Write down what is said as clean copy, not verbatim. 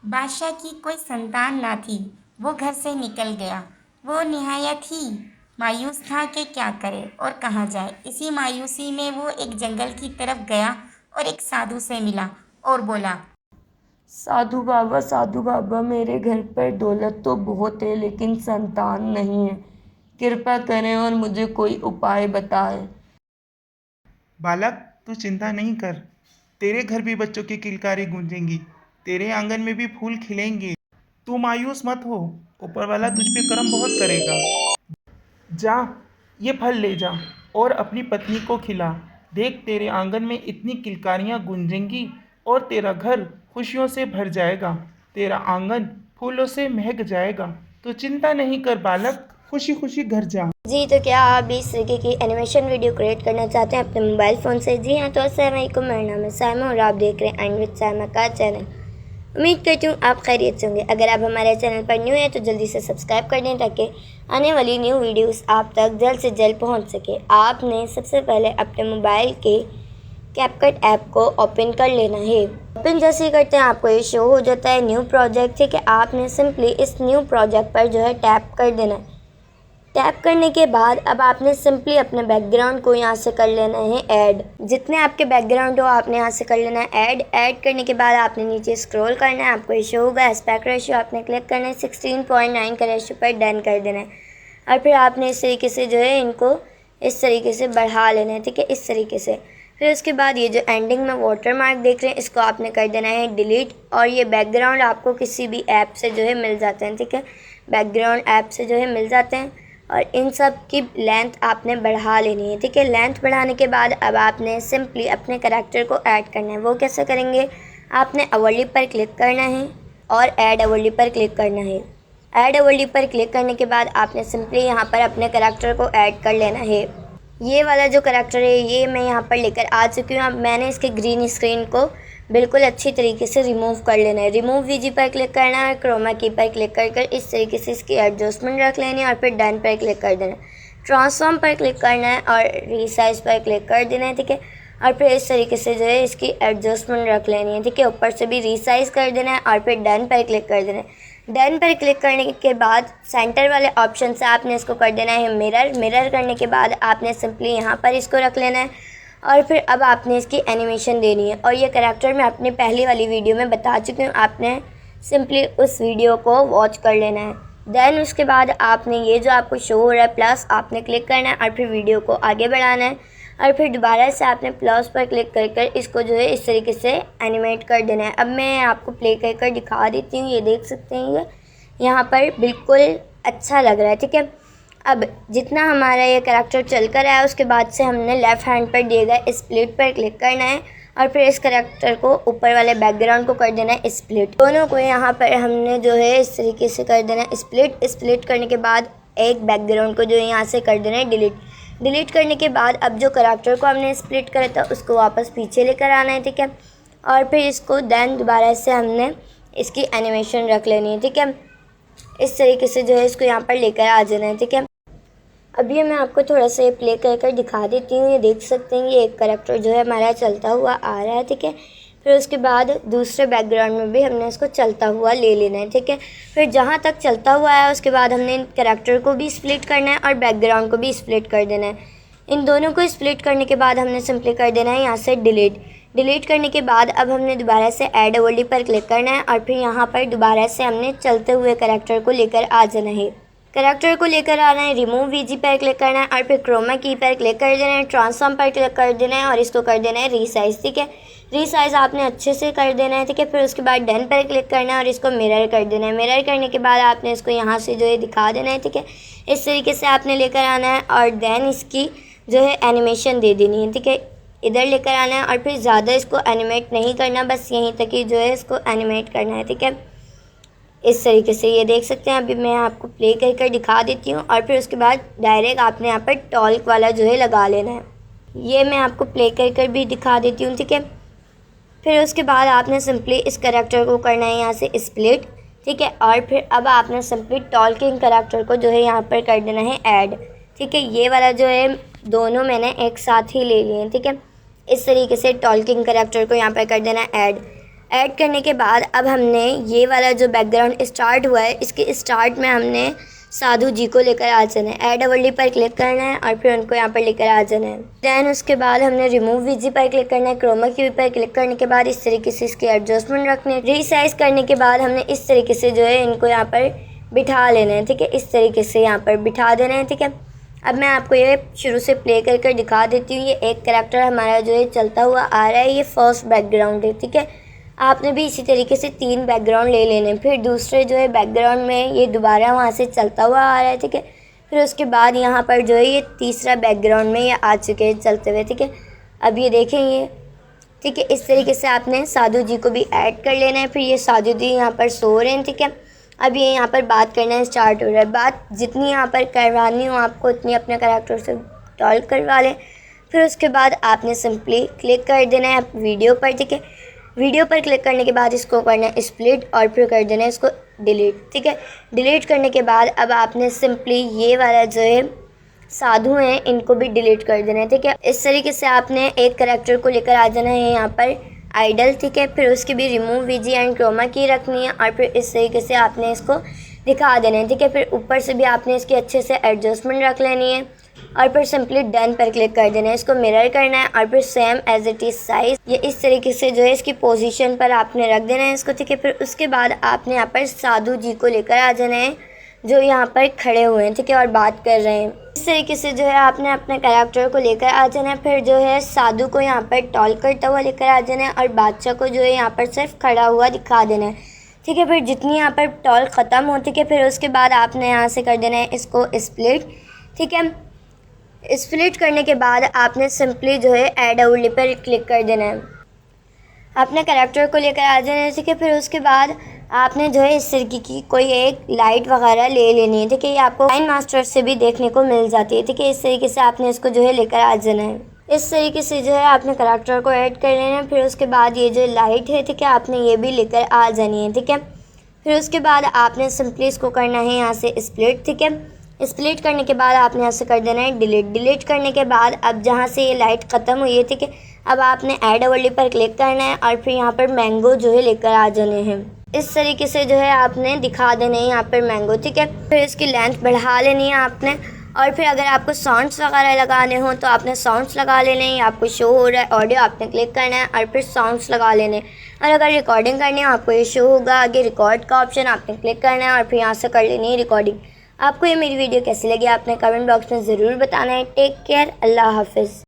बादशाह की कोई संतान ना थी। वो घर से निकल गया। वो निहायत ही मायूस था कि क्या करे और कहाँ जाए। इसी मायूसी में वो एक जंगल की तरफ गया और एक साधु से मिला और बोला, साधु बाबा, मेरे घर पर दौलत तो बहुत है लेकिन संतान नहीं है। कृपा करें और मुझे कोई उपाय बताएं। बालक, तू चिंता नहीं कर। तेरे घर भी बच्चों की किलकारी गूंजेंगी, तेरे आंगन में भी फूल खिलेंगे। तू मायूस मत हो, ऊपर वाला तुझ पे करम बहुत करेगा। जा, ये फल ले जा और अपनी पत्नी को खिला। देख, तेरे आंगन में इतनी किलकारियां गूंजेंगी और तेरा घर खुशियों से भर जाएगा। तेरा आंगन फूलों से महक जाएगा। तो चिंता नहीं कर बालक, खुशी खुशी घर जा। जी, तो क्या आप भी इस तरीके की एनिमेशन वीडियो क्रिएट करना चाहते हैं अपने मोबाइल फ़ोन से? जी हाँ, तो अस्सलाम वालेकुम, मेरा नाम है साइमा और आप देख रहे हैं एंड विद साइमा का चैनल। उम्मीद करती हूँ आप खैरियत से होंगे। अगर आप हमारे चैनल पर न्यू हैं तो जल्दी से सब्सक्राइब कर दें ताकि आने वाली न्यू वीडियोस आप तक जल्द से जल्द पहुँच सके। आपने सबसे पहले अपने मोबाइल के कैपकट ऐप को ओपन कर लेना है। ओपन जैसे ही करते हैं आपको ये शो हो जाता है न्यू प्रोजेक्ट। ठीक है, आपने सिंपली इस न्यू प्रोजेक्ट पर जो है टैप कर देना है। टैप करने के बाद अब आपने सिंपली अपने बैकग्राउंड को यहाँ से कर लेना है ऐड। जितने आपके बैकग्राउंड हो आपने यहाँ से कर लेना है ऐड। ऐड करने के बाद आपने नीचे स्क्रॉल करना है, आपको इशू होगा एस्पेक्ट रेशियो, आपने क्लिक करना है 16:9 का रेशियो पर डन कर देना है। और फिर आपने इस तरीके से जो है इनको इस तरीके से बढ़ा लेना है। ठीक है, इस तरीके से। फिर उसके बाद ये जो एंडिंग में वाटर मार्क देख रहे हैं इसको आपने कर देना है डिलीट। और ये बैकग्राउंड आपको किसी भी ऐप से जो है मिल जाते हैं। ठीक है, बैकग्राउंड ऐप से जो है मिल जाते हैं। और इन सब की लेंथ आपने बढ़ा लेनी है। ठीक है, लेंथ बढ़ाने के बाद अब आपने सिंपली अपने करैक्टर को ऐड करना है। वो कैसे करेंगे? आपने अवली पर क्लिक करना है और ऐड अवली पर क्लिक करना है। ऐड अवली पर क्लिक करने के बाद आपने सिंपली यहाँ पर अपने करैक्टर को ऐड कर लेना है। ये वाला जो करैक्टर है ये मैं यहाँ पर लेकर आ चुकी हूँ। अब मैंने इसके ग्रीन स्क्रीन को बिल्कुल अच्छी तरीके से रिमूव कर लेना है। रिमूव वीजी पर क्लिक करना है, क्रोमा की पर क्लिक कर इस तरीके से इसकी एडजस्टमेंट रख लेनी है और फिर डन पर क्लिक कर देना है। ट्रांसफॉर्म पर क्लिक करना है और रीसाइज पर क्लिक कर देना है। ठीक है, और फिर इस तरीके से जो है इसकी एडजस्टमेंट रख लेनी है। ठीक है, ऊपर से भी रीसाइज कर देना है और फिर डन पर क्लिक कर देना है। डन पर क्लिक करने के बाद सेंटर वाले ऑप्शन से आपने इसको कर देना है मिरर। मिरर करने के बाद आपने सिंपली यहाँ पर इसको रख लेना है और फिर अब आपने इसकी एनिमेशन देनी है। और ये करैक्टर मैं अपनी पहली वाली वीडियो में बता चुकी हूँ, आपने सिंपली उस वीडियो को वॉच कर लेना है। देन उसके बाद आपने ये जो आपको शो हो रहा है प्लस, आपने क्लिक करना है और फिर वीडियो को आगे बढ़ाना है और फिर दोबारा से आपने प्लस पर क्लिक कर इसको जो है इस तरीके से एनिमेट कर देना है। अब मैं आपको प्ले कर दिखा देती हूँ। ये देख सकते हैं, ये यहाँ पर बिल्कुल अच्छा लग रहा है। ठीक है, अब जितना हमारा ये करैक्टर चल कर आया उसके बाद से हमने लेफ़्ट हैंड पर दिए गए स्प्लिट पर क्लिक करना है और फिर इस करैक्टर को ऊपर वाले बैकग्राउंड को कर देना है स्प्लिट। दोनों को यहाँ पर हमने जो है इस तरीके से कर देना है स्प्लिट। स्प्लिट करने के बाद एक बैकग्राउंड को जो है यहाँ से कर देना है डिलीट। डिलीट करने के बाद अब जो करैक्टर को हमने स्प्लिट करा था उसको वापस पीछे लेकर आना है। ठीक है, और फिर इसको देन दोबारा से हमने इसकी एनिमेशन रख लेनी है। ठीक है, इस तरीके से जो है इसको यहाँ पर लेकर आ जाना है। ठीक है, अभी मैं आपको थोड़ा सा प्ले कर दिखा देती हूँ। ये देख सकते हैं, ये एक करैक्टर जो है हमारा चलता हुआ आ रहा है। ठीक है, फिर उसके बाद दूसरे बैकग्राउंड में भी हमने इसको चलता हुआ ले लेना है। ठीक है, फिर जहाँ तक चलता हुआ है उसके बाद हमने इन करैक्टर को भी स्प्लिट करना है और बैकग्राउंड को भी स्प्लिट कर देना है। इन दोनों को स्प्लिट करने के बाद हमने सिंपली कर देना है यहाँ से डिलीट। डिलीट करने के बाद अब हमने दोबारा से ऐड ओवरली पर क्लिक करना है और फिर यहाँ पर दोबारा से हमने चलते हुए करैक्टर को लेकर आ जाना है। करैक्टर को लेकर आना है, रिमूव वीजी पर क्लिक करना है और फिर क्रोमा की पर क्लिक कर देना है, ट्रांसफॉर्म पर क्लिक कर देना है और इसको कर देना है रीसाइज। ठीक है, रीसाइज आपने अच्छे से कर देना है। ठीक है, फिर उसके बाद डन पर क्लिक करना है और इसको मिरर कर देना है। मिरर करने के बाद आपने इसको यहाँ से जो है दिखा देना है। ठीक है, इस तरीके से आपने लेकर आना है और देन इसकी जो है एनिमेशन दे देनी है। ठीक है, इधर लेकर आना है और फिर ज़्यादा इसको एनिमेट नहीं करना, बस यहीं तक ही जो है इसको एनिमेट करना है। ठीक है, इस तरीके से ये देख सकते हैं। अभी मैं आपको प्ले कर दिखा देती हूँ और फिर उसके बाद डायरेक्ट आपने यहाँ पर टॉल्क वाला जो है लगा लेना है। ये मैं आपको प्ले कर भी दिखा देती हूँ। ठीक है, फिर उसके बाद आपने सिंपली इस करैक्टर को करना है यहाँ से स्प्लिट। ठीक है, और फिर अब आपने सिंपली टॉल्किंग करैक्टर को जो है यहाँ पर कर देना है ऐड। ठीक है, ये वाला जो है दोनों मैंने एक साथ ही ले लिए हैं। ठीक है, इस तरीके से टॉल्किंग करैक्टर को यहाँ पर कर देना है ऐड। ऐड करने के बाद अब हमने ये वाला जो बैकग्राउंड स्टार्ट हुआ है, इसके स्टार्ट में हमने साधु जी को लेकर आ जाना है। ऐड ओवरले पर क्लिक करना है और फिर उनको यहाँ पर लेकर आ जाना है। दैन उसके बाद हमने रिमूव वीजी पर क्लिक करना है। क्रोमा की पर क्लिक करने के बाद इस तरीके से इसके एडजस्टमेंट रखने हैं। रीसाइज करने के बाद हमने इस तरीके से जो है इनको यहाँ पर बिठा लेना है, ठीक है। इस तरीके से यहाँ पर बिठा देना है, ठीक है। अब मैं आपको ये शुरू से प्ले कर दिखा देती हूँ। ये एक कैरेक्टर हमारा जो है चलता हुआ आ रहा है, ये फर्स्ट बैकग्राउंड है, ठीक है। आपने भी इसी तरीके से 3 बैकग्राउंड ले लेने। फिर दूसरे जो है बैकग्राउंड में ये दोबारा वहाँ से चलता हुआ आ रहा है, ठीक है। फिर उसके बाद यहाँ पर जो है ये तीसरा बैकग्राउंड में ये आ चुके हैं चलते हुए, ठीक है। अब ये देखें ये, ठीक है। इस तरीके से आपने साधु जी को भी ऐड कर लेना है। फिर ये साधु जी यहाँ पर सो रहे हैं, ठीक है। अब ये यहाँ पर बात करना स्टार्ट हो रहा है। बात जितनी यहाँ पर करवानी हो आपको उतनी अपने कैरेक्टर से टॉल करवा लें। फिर उसके बाद आपने सिंपली क्लिक कर देना है वीडियो पर, ठीक है। वीडियो पर क्लिक करने के बाद इसको करना है स्प्लिट और फिर कर देना है इसको डिलीट, ठीक है। डिलीट करने के बाद अब आपने सिंपली ये वाला जो है साधु हैं इनको भी डिलीट कर देना है, ठीक है। इस तरीके से आपने एक कैरेक्टर को लेकर आ जाना है यहाँ पर आइडल, ठीक है। फिर उसकी भी रिमूव वीजी एंड क्रोमा की रखनी है और फिर इस तरीके से आपने इसको दिखा देना है, ठीक है। फिर ऊपर से भी आपने इसकी अच्छे से एडजस्टमेंट रख लेनी है और फिर सिंपली डन पर क्लिक कर देना है। इसको मिरर करना है और फिर same as it is size ये इस तरीके से जो है इसकी पोजीशन पर आपने रख देना है इसको, ठीक है। फिर उसके बाद आपने यहाँ पर साधु जी को लेकर आ जाना है जो यहाँ पर खड़े हुए हैं, ठीक है, और बात कर रहे हैं। इस तरीके से जो है आपने अपने कैरेक्टर को लेकर आ जाना है। फिर जो है साधु को यहाँ पर टॉल करता हुआ लेकर आ जाना है और बादशाह को जो है यहाँ पर सिर्फ खड़ा हुआ दिखा देना है, ठीक है। फिर जितनी यहाँ पर टॉल ख़त्म होती है फिर उसके बाद आपने यहाँ से कर देना है इसको स्प्लिट, ठीक है। स्प्लिट करने के बाद आपने सिंपली जो है ऐड ओवरले पर क्लिक कर देना है। अपने कैरेक्टर को लेकर आ जाना है, ठीक है। फिर उसके बाद आपने जो है इस तरीके की कोई एक लाइट वगैरह ले लेनी है, ठीक है। ये आपको लाइन मास्टर से भी देखने को मिल जाती है, ठीक है। इस तरीके से आपने इसको जो है लेकर आ जाना है। इस तरीके से जो है आपने कैरेक्टर को ऐड कर लेना है। फिर उसके बाद ये जो लाइट है, ठीक है, आपने ये भी लेकर आ जानी है, ठीक है। फिर उसके बाद आपने सिंपली इसको करना है यहाँ से स्प्लिट, ठीक है। स्प्लिट करने के बाद आपने यहाँ से कर देना है डिलीट। डिलीट करने के बाद अब जहाँ से ये लाइट ख़त्म हुई है, ठीक है, अब आपने ऐड ओवरले पर क्लिक करना है और फिर यहाँ पर मैंगो जो है लेकर आ जाने हैं। इस तरीके से जो है आपने दिखा देना है यहाँ पर मैंगो, ठीक है। फिर इसकी लेंथ बढ़ा लेनी है आपने और फिर अगर आपको साउंड्स वगैरह लगाने हो तो आपने साउंड्स लगा लेने हैं। आपको शो हो रहा है ऑडियो, आपने क्लिक करना है और फिर साउंड्स लगा लेने। और अगर रिकॉर्डिंग करनी हो आपको ये शो होगा आगे रिकॉर्ड का ऑप्शन, आपने क्लिक करना है और फिर यहाँ से कर लेनी है रिकॉर्डिंग। आपको ये मेरी वीडियो कैसी लगी आपने कमेंट बॉक्स में ज़रूर बताना है। टेक केयर, अल्लाह हाफिज़।